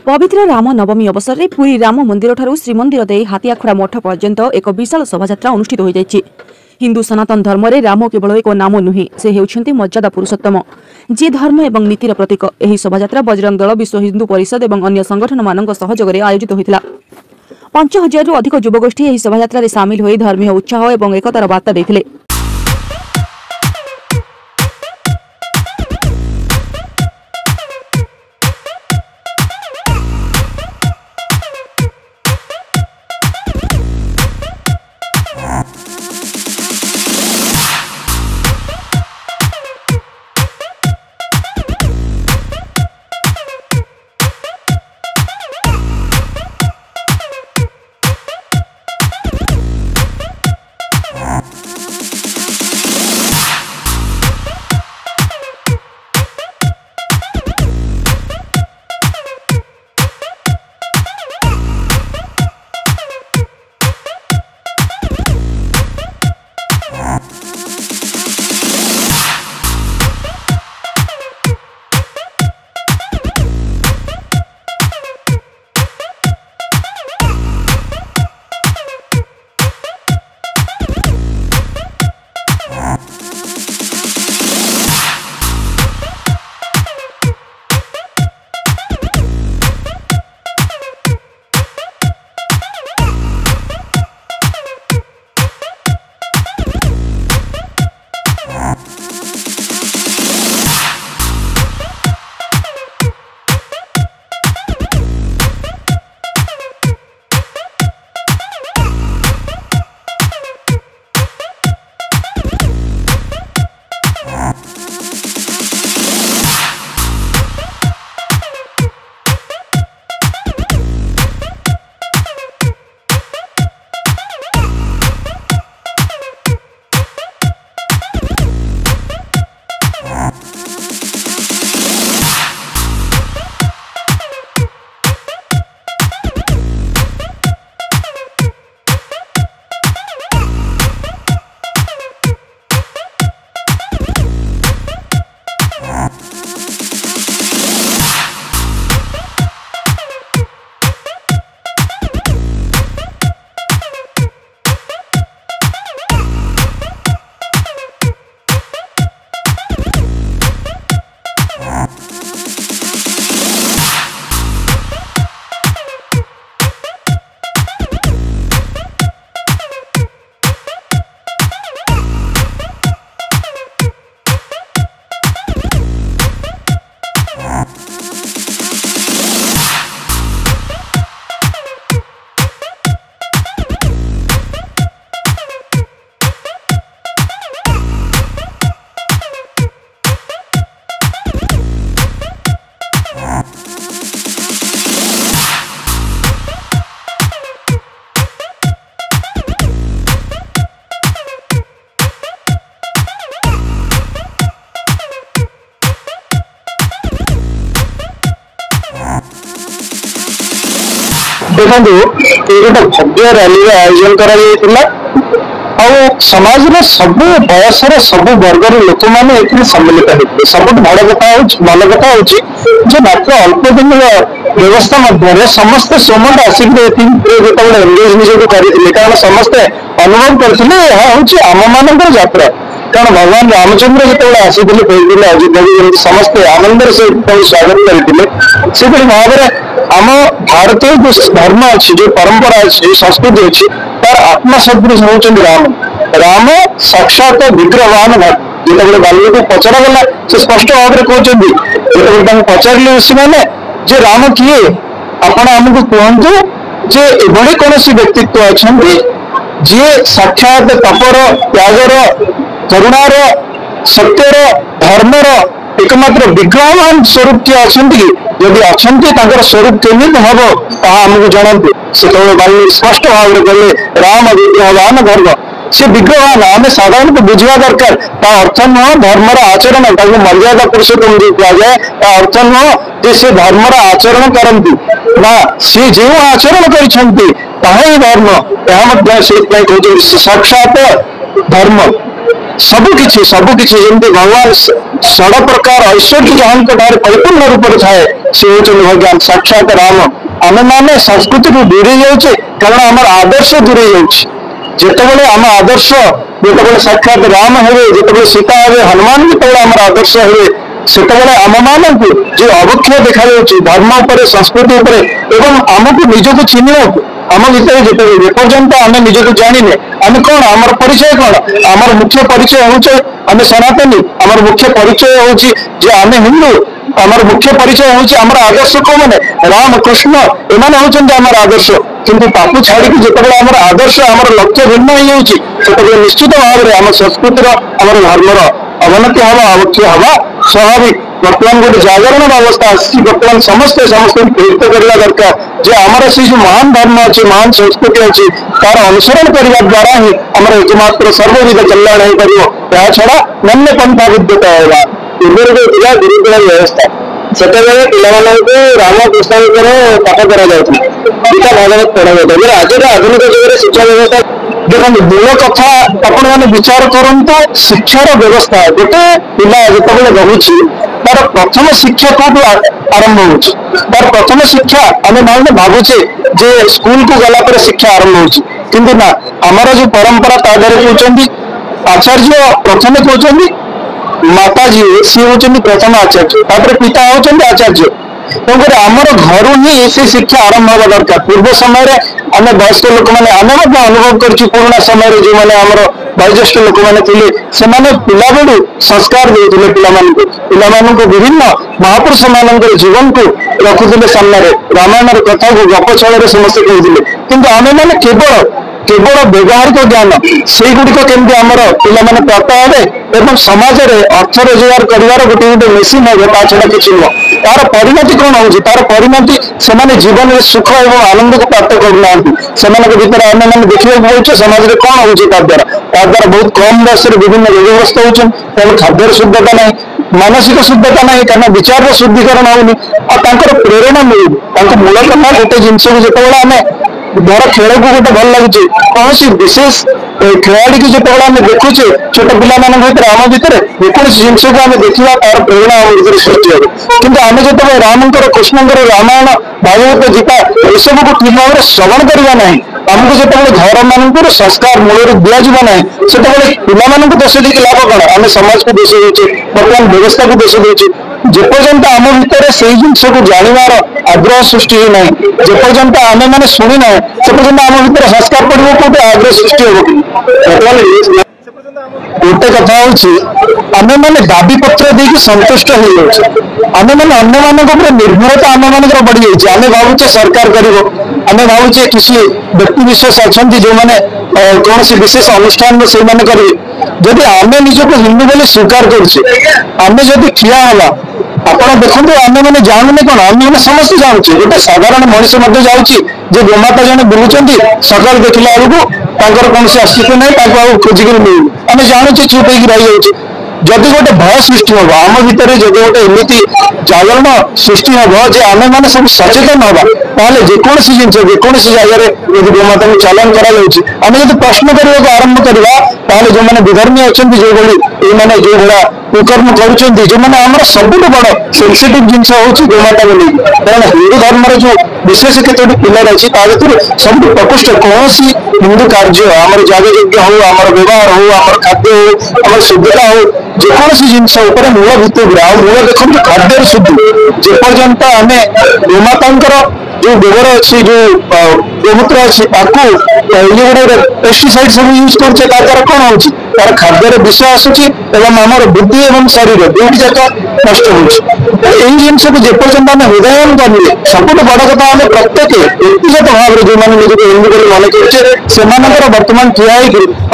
पवित्र राम नवमी अवसर में पुरी राम मंदिर ठारू श्रीमंदिर दे हाथियाखड़ा मठ पर्यंत एक विशाल शोभायात्रा अनुष्ठित हो जाइछि। हिंदू सनातन धर्म रे राम केवल एक नाम नुहे, से हेउछन्ति मर्यादा पुरुषोत्तम, जे धर्म एवं नीतिर प्रतीक। एही शोभायात्रा बजरंग दल, विश्व हिंदू परिषद एवं अन्य संगठन मानक सहयोग रे आयोजित होइतिला। 5000 रु अधिक युवगोष्ठी एही शोभायात्रा रे शामिल होई धर्मीय उत्साह एवं एकतार वार्ता देथिले। देखो ये गोटे भव्य रैली आयोजन कर समाज में सबू बयसर सबू वर्गर लोक मैंने सम्मिलित होते। सब बड़ कथा भल कथा जो मात्र अल्प दिन व्यवस्था मध्य समस्ते सोमट आसिक जो एंगेज निजी करते, कारण समस्ते अनुभव करते आम मान यात्रा। कारण भगवान रामचंद्र जो आसी अयोध्या समस्ते आनंद से स्वागत करते। से भाव में आम भारतीय जो धर्म अच्छी, जो परंपरा अच्छी, संस्कृति अच्छी, तार आत्मा सदृश होती राम। राम साक्षात विग्रहवान भक्त। जो बाल्मीकि पचरा गला से स्पष्ट भाव में कहते पचारे ऋषि मैंने जे राम किए आपण आमको कहतु जे एभली कौन व्यक्तित्व अच्छा जी साक्षात तपर त्यागर करुणार सत्यर धर्मर एकमात्र विग्रहवान स्वरूप किए अच्छा जदि अच्छा स्वरूप केमी हम आमको जानते। से बाल्मीकि स्पष्ट भाव में कहले राम विग्रहवान धर्म। से विग्रहवान आम साधारण बुझा दरकार। अर्थ नुह धर्मर आचरण मर्यादा पुरुषोत्तम जो कहुए अर्थ नुह जे से धर्मर आचरण करती ना सी जो आचरण कर धर्म यह साक्षात धर्म। सबकिछि जमी भगवान षड प्रकार ऐश्वर्य जहां परिपूर्ण रूप में थाए सी हूँ भगवान साक्षात राम। आम मैंने संस्कृति को दूरे जाऊे कारण आम आदर्श दूरे जाते आम आदर्श जो साक्षात राम हे जो सीता हे हनुमान जो आम आदर्श हे से आम मान जो अवक्षय देखा धर्म उपर संस्कृति उपर एवं आमको निजक चिन्ह आम भर जेपर्यंत आम निजक जाने आम कौन आम परिचय कौन आम मुख्य परिचय हूँ आम सनातनी आम मुख्य परिचय हूँ आम हिंदू आम मुख्य परिचय हूँ आम आदर्श कौ मैंने राम कृष्ण एम हूँ आम आदर्श किंतु ताकू छाड़ी जो आम आदर्श आम लक्ष्य भिन्न हो निश्चित भाव में आम संस्कृतिर आम धर्मर अवनति हवा अवक्षय हवा स्वाभाविक। बर्तमान गोटे जागरण अवस्था आर्तमान समस्ते प्रेरित करने दरकार जे आमर से जो महान धर्म अच्छी महान संस्कृति अच्छी तार अनुसरण करने द्वारा ही आम एकमात्र सर्वविध कल्याण हो पार छड़ा नन्य पंथा विद्यता होगा। पूर्व जो गुरुकुल व्यवस्था से रामकृष्ण पाठ करा भागवत पढ़ा जाता आज आधुनिक जुगे शिक्षा व्यवस्था देखो मूल कथा आपण मैंने विचार करते शिक्षार व्यवस्था गोटे पिला जो रोचे तार प्रथम शिक्षा कौटू आरंभ होर प्रथम शिक्षा आम मैंने भावुचे जे स्कूल को गला शिक्षा आरंभ हो ना आमर जो परंपरा तादर कहते आचार्य प्रथम कहते माताजी सी हूँ प्रथम आचार्य पिता हूँ आचार्य तेणुकर आमर घर ही से शिक्षा आरंभ हवा दरकार। पूर्व समय आम वयस्क लोक मैंने आम अनुभव करुणा समय जो मैंने आमर वयोज्येष्ठ लोक मैंने पिला बेलू संस्कार देते पिला विभिन्न महापुरुष मान जीवन को रखुले सामने रामायण कथा को गप छल समस्ते कहते किंतु आम मैंने केवल व्यवहारिक ज्ञान से गुड़िक केमती आमर पिला प्राप्त हे समाज में अर्थ रोजगार कर गोटे गोटे मेसीन हे छड़ा किसी नुह तार परिणति कौन हो तार परिणति से जीवन में सुख और आनंद को प्राप्त करना भर आम मैंने देखा पाचे समाज में कौन हो बहुत कम बयस विभिन्न रोगग्रस्त होती खाद्य शुद्धता ना मानसिक शुद्धता ना कारण विचार शुद्धिकरण होनी और प्रेरणा मिलू मूल कथा गोटे जिनस को जो आम धर खेल को गोटे भल लगे कौन सी विशेष खेलाड़ी की जो आम देखुचे छोट पिला आम भर जेकोसी जिनस को आम देखा तार प्रेरणा आम भर सृष्टि हो कि आम जो रामकर कृष्णकर रामायण भागवत गीता यू को ठीक भाव में श्रवण करवा ना आमको जो घर मान संस्कार मूल दिज्व ना से पिला दोष देख लाभ कौन आम समाज को दोष दे बर्तमान व्यवस्था को दोष दे जेपर्यंत आम भितर से जिनस को जानवर आग्रह सृष्टि होना जेपर्यंत आम मैंने शुणी ना से पर्यटन आम भर संस्कार पड़ो कौटे आग्रह सृष्टि हो गोटे कथा आम मैंने दाबी पत्र देकी संतुष्ट हो आम मैंने अन्य मान निर्भरता आम मान बढ़ी जाए आम भावुचे सरकार कर आम भावुचे किसी व्यक्ति विशेष अच्छा जो मैंने कौन सी विशेष अनुष्ठान में से करेंगे जदि आम निजक हिंदू बोली स्वीकार करें ठिया हवा आप देखो आम मैंने जानूने कौन आम मैंने समस्त जानूचे गोटे साधारण मनीष जाऊँगी जे गोमाता जन बुलूं सकाल देखला बेलू कौन से अस्तित्व नहीं खोजिक मिलू आम जानूचे चुप हो रही जाऊँगी जदि गोटे भय सृष्टि हम आम भितर जब गोटे एमती जागरण सृष्टि हम जे आम मैंने सब सचेतन हवा ताले जेकोसी जिन जेकोसी जगह यदि गोमाता को चालन करें जब प्रश्न करने को आरंभ करवा जो मैंने विधर्मी अच्छा जो भाई जो भाया कुकर्म कर जो मैंने आम सब बड़ सेनसीटिव जिनस हूँ गोमाता को लेकिन कारण हिंदू धर्म जो विशेष केतोटी पिलर अच्छी भर सब प्रकृष्ट कौन हिंदू कार्य आम जागयज्ञ हो आम व्यवहार हो आम खाद्य हो आम शुद्धता हो जेकोसी जिनस मूल भित्ति आ मूल देखो खाद्य शुद्धि जेपर्यंत आम गोमाता जो गोबर अच्छी जो गोमूत्र अच्छी गोटे पेस्टिसाइड सब यूज कर कौन हो तार खाद्य विष आसूची आमर बुद्धि और शरीर दुईट जाक नष्ट हो जिनस को जेपर्यंत आम हृदयन करने सब बड़ कथा आम प्रत्येक व्यक्तिगत भाव में जो मैंने निजक हिंदू बोली मन करे बर्तमान ठिया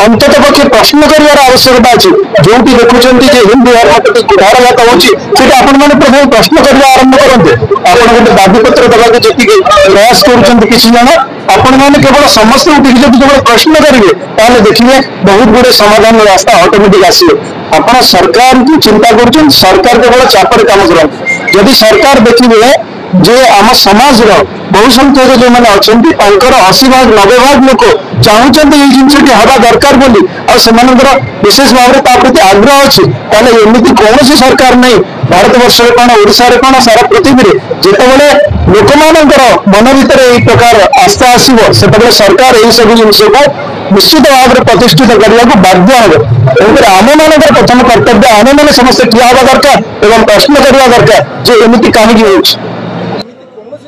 अंतत पक्षे प्रश्न कर आवश्यकता अच्छी जो देखुं हिंदू धर्म प्रति कुठारघात होती आपण मैंने प्रथम प्रश्न करने आरंभ करते आप गोटे दाबी पत्र देवाक जी प्रयास कर किसी जन आपण मैंने केवल समस्त उठिक जब केवल प्रश्न करेंगे देखिए बहुत गुड़े समाधान रास्ता ऑटोमेटिक आसो आप सरकार की चिंता कर सरकार केवल चापर काम कर जदि सरकार देखिए जे आम समाज बहु संख्यक जो मैंने अच्छा 80 भाग 90 भाग लोक चाहते ये जिनटी हवा दरकार बोली विशेष भाव में प्रति आग्रह अच्छी एमती कौन सरकार नहीं भारत वर्ष कौन ओडिशा रे कौन सारा पृथ्वी जितेबाला लोक मन भर यही प्रकार आस्था आसो से सरकार यही सब जिन को निश्चित भाव में प्रतिष्ठित करने को बाध्य हे तेणुक आम मान प्रथम कर्तव्य आम मैंने समस्त ठिया हवा दरकार एवं प्रश्न करवा दरकार जे एमती कहीं हो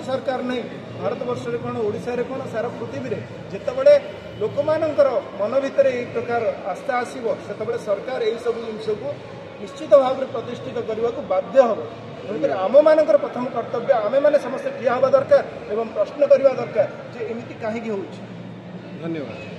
सरकार नहीं भारत वर्ष कौन ओडिशा रे कौन सारा पृथ्वी रे जितेबाला लोक मानकर मन भर यही प्रकार आस्था आसो से सरकार यही सब जिन को निश्चित भाव में प्रतिष्ठित करने को बाध्य हम तेणुक आम मान प्रथम कर्तव्य आम मैंने समस्त ठिया हवा दरकार एवं प्रश्न करवा दरकार जे एमती कहीं हो। धन्यवाद।